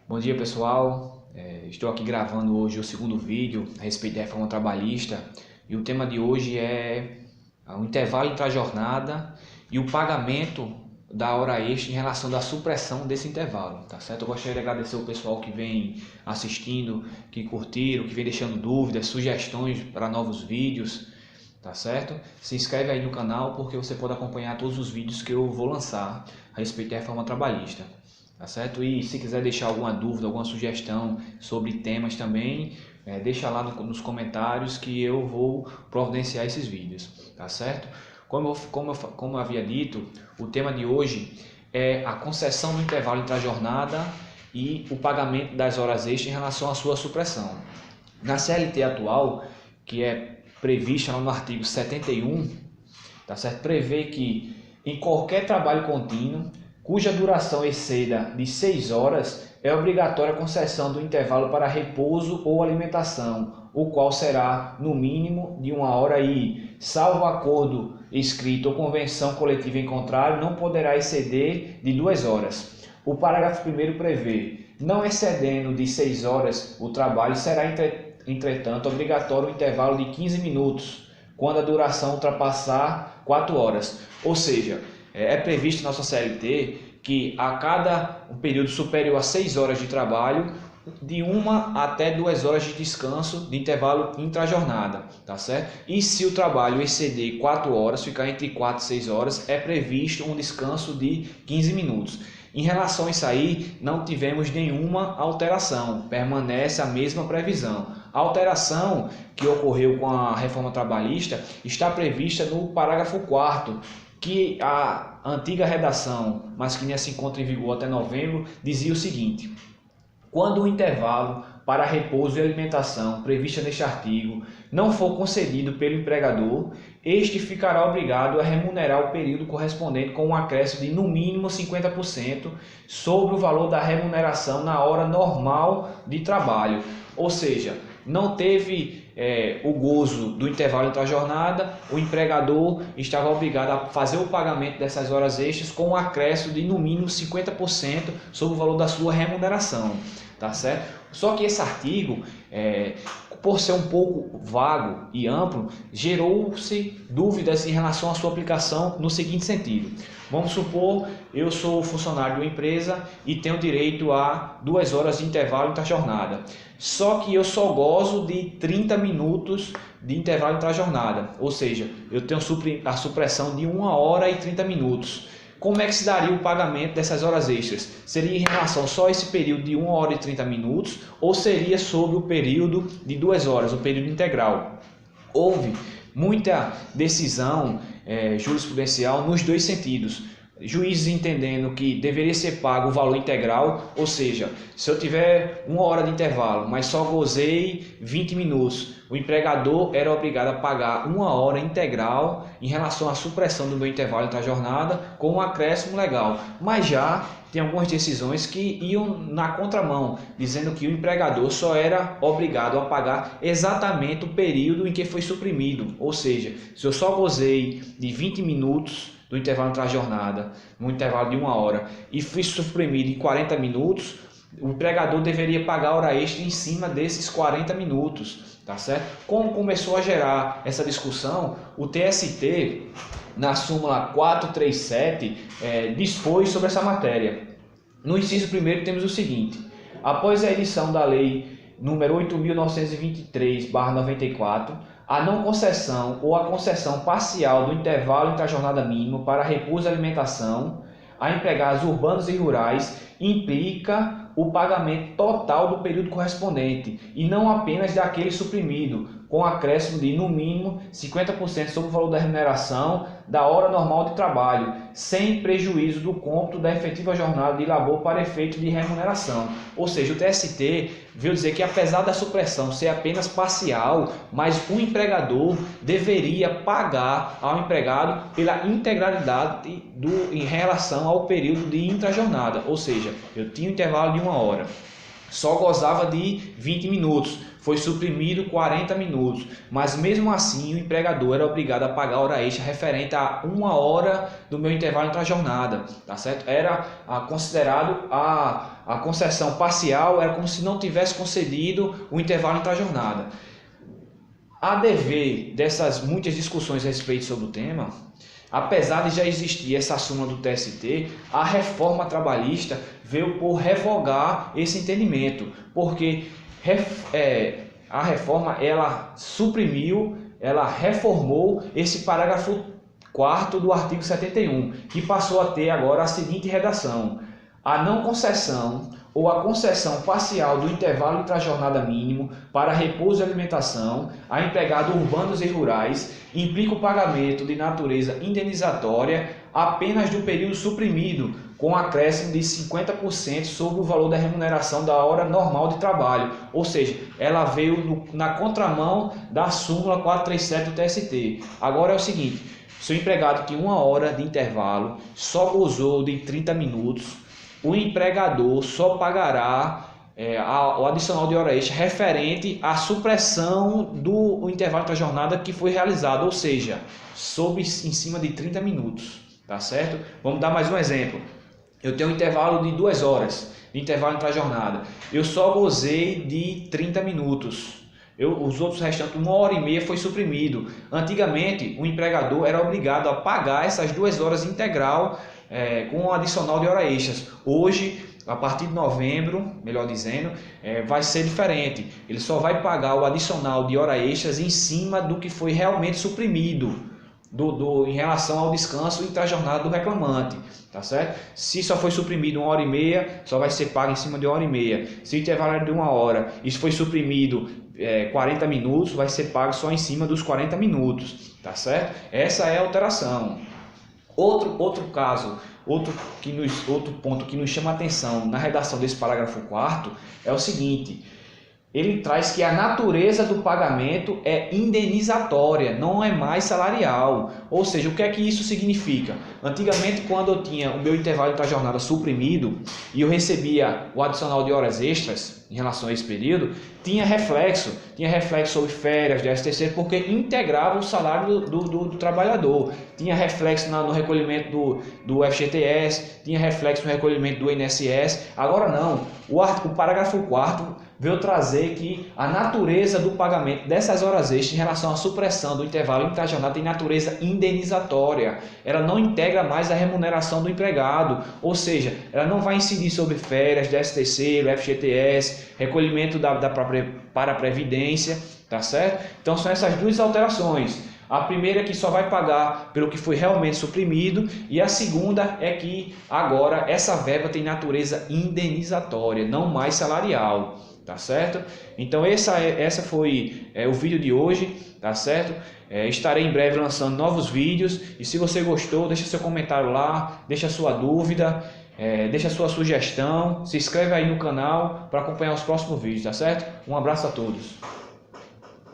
Bom dia, pessoal. Estou aqui gravando hoje o segundo vídeo a respeito da reforma trabalhista e o tema de hoje é o intervalo intra-jornada e o pagamento da hora extra em relação à supressão desse intervalo, tá certo? Eu gostaria de agradecer o pessoal que vem assistindo, que curtiram, que vem deixando dúvidas, sugestões para novos vídeos, tá certo? Se inscreve aí no canal porque você pode acompanhar todos os vídeos que eu vou lançar a respeito da reforma trabalhista. Tá certo? E se quiser deixar alguma dúvida, alguma sugestão sobre temas também, deixa lá nos comentários que eu vou providenciar esses vídeos, tá certo? Como eu havia dito, o tema de hoje é a concessão do intervalo intra-jornada e o pagamento das horas extras em relação à sua supressão. Na CLT atual, que é prevista no artigo 71, tá certo? Prevê que em qualquer trabalho contínuo cuja duração exceda de 6 horas, é obrigatória a concessão do intervalo para repouso ou alimentação, o qual será no mínimo de 1 hora e, salvo acordo escrito ou convenção coletiva em contrário, não poderá exceder de 2 horas. O parágrafo 1º prevê, não excedendo de 6 horas o trabalho, será entretanto obrigatório um intervalo de 15 minutos, quando a duração ultrapassar 4 horas. Ou seja, é previsto na nossa CLT que a cada um período superior a 6 horas de trabalho, de 1 até 2 horas de descanso de intervalo intra-jornada, tá certo? E se o trabalho exceder 4 horas, ficar entre 4 e 6 horas, é previsto um descanso de 15 minutos. Em relação a isso aí, não tivemos nenhuma alteração, permanece a mesma previsão. A alteração que ocorreu com a reforma trabalhista está prevista no parágrafo 4º, que a antiga redação, mas que ainda se encontra em vigor até novembro, dizia o seguinte: quando o intervalo para repouso e alimentação previsto neste artigo não for concedido pelo empregador, este ficará obrigado a remunerar o período correspondente com um acréscimo de no mínimo 50% sobre o valor da remuneração na hora normal de trabalho. Ou seja, não teve o gozo do intervalo intra-jornada, o empregador estava obrigado a fazer o pagamento dessas horas extras com um acréscimo de no mínimo 50% sobre o valor da sua remuneração, tá certo? Só que esse artigo, por ser um pouco vago e amplo, gerou-se dúvidas em relação à sua aplicação no seguinte sentido. Vamos supor, eu sou funcionário de uma empresa e tenho direito a 2 horas de intervalo intra-jornada. Só que eu só gozo de 30 minutos de intervalo intra-jornada, ou seja, eu tenho a supressão de 1 hora e 30 minutos. Como é que se daria o pagamento dessas horas extras? Seria em relação só a esse período de 1 hora e 30 minutos ou seria sobre o período de 2 horas, o período integral? Houve muita decisão jurisprudencial nos dois sentidos. Juízes entendendo que deveria ser pago o valor integral, ou seja, se eu tiver 1 hora de intervalo, mas só gozei 20 minutos, o empregador era obrigado a pagar 1 hora integral em relação à supressão do meu intervalo entre a jornada com um acréscimo legal. Mas já tem algumas decisões que iam na contramão, dizendo que o empregador só era obrigado a pagar exatamente o período em que foi suprimido. Ou seja, se eu só gozei de 20 minutos do intervalo entre a jornada, no intervalo de 1 hora, e fui suprimido em 40 minutos, o empregador deveria pagar hora extra em cima desses 40 minutos, tá certo? Como começou a gerar essa discussão, o TST, na súmula 437, dispôs sobre essa matéria. No inciso 1º temos o seguinte: após a edição da lei número 8.923/94, a não concessão ou a concessão parcial do intervalo entre a jornada mínima para repouso e alimentação a empregados urbanos e rurais implica o pagamento total do período correspondente e não apenas daquele suprimido, com acréscimo de, no mínimo, 50% sobre o valor da remuneração da hora normal de trabalho, sem prejuízo do cômputo da efetiva jornada de labor para efeito de remuneração. Ou seja, o TST veio dizer que, apesar da supressão ser apenas parcial, mas o empregador deveria pagar ao empregado pela integralidade em relação ao período de intrajornada. Ou seja, eu tinha um intervalo de 1 hora, só gozava de 20 minutos, foi suprimido 40 minutos, mas mesmo assim o empregador era obrigado a pagar hora extra referente a 1 hora do meu intervalo entre a jornada, tá certo? Era considerado a a concessão parcial era como se não tivesse concedido o intervalo intra-jornada. A dever dessas muitas discussões a respeito sobre o tema, apesar de já existir essa súmula do TST, a reforma trabalhista veio por revogar esse entendimento, porque a reforma ela suprimiu, ela reformou esse parágrafo 4º do artigo 71, que passou a ter agora a seguinte redação: a não concessão ou a concessão parcial do intervalo intra-jornada mínimo para repouso e alimentação a empregados urbanos e rurais implica o pagamento de natureza indenizatória apenas do período suprimido, com acréscimo de 50% sobre o valor da remuneração da hora normal de trabalho. Ou seja, ela veio na contramão da súmula 437 do TST. Agora é o seguinte: se o empregado tinha 1 hora de intervalo, só gozou de 30 minutos, o empregador só pagará o adicional de hora extra referente à supressão do intervalo da jornada que foi realizado, ou seja, em cima de 30 minutos, tá certo? Vamos dar mais um exemplo. Eu tenho um intervalo de 2 horas de intervalo entre a jornada. Eu só gozei de 30 minutos. Os outros restantes, 1 hora e meia foi suprimido. Antigamente, o empregador era obrigado a pagar essas 2 horas integral com um adicional de hora extras. Hoje, a partir de novembro, melhor dizendo, vai ser diferente. Ele só vai pagar o adicional de hora extras em cima do que foi realmente suprimido em relação ao descanso intra-jornada do reclamante, tá certo? Se só foi suprimido 1 hora e meia, só vai ser pago em cima de 1 hora e meia. Se o intervalo era de 1 hora, isso foi suprimido 40 minutos, vai ser pago só em cima dos 40 minutos, tá certo? Essa é a alteração. Outro caso, outro ponto que nos chama a atenção na redação desse parágrafo 4º é o seguinte: ele traz que a natureza do pagamento é indenizatória, não é mais salarial. Ou seja, o que é que isso significa? Antigamente, quando eu tinha o meu intervalo da jornada suprimido e eu recebia o adicional de horas extras em relação a esse período, tinha reflexo sobre férias, 13º, porque integrava o salário do trabalhador. Tinha reflexo no recolhimento do FGTS, tinha reflexo no recolhimento do INSS. Agora não, o parágrafo 4º veio trazer que a natureza do pagamento dessas horas extras em relação à supressão do intervalo intra-jornada tem natureza indenizatória. Ela não integra mais a remuneração do empregado, ou seja, ela não vai incidir sobre férias, 13º, FGTS, recolhimento da própria para a Previdência, tá certo? Então são essas duas alterações. A primeira é que só vai pagar pelo que foi realmente suprimido, e a segunda é que agora essa verba tem natureza indenizatória, não mais salarial, tá certo? Então essa foi o vídeo de hoje, tá certo? Estarei em breve lançando novos vídeos, e se você gostou, deixa seu comentário lá, deixa sua dúvida, deixa sua sugestão, se inscreve aí no canal para acompanhar os próximos vídeos, tá certo? Um abraço a todos.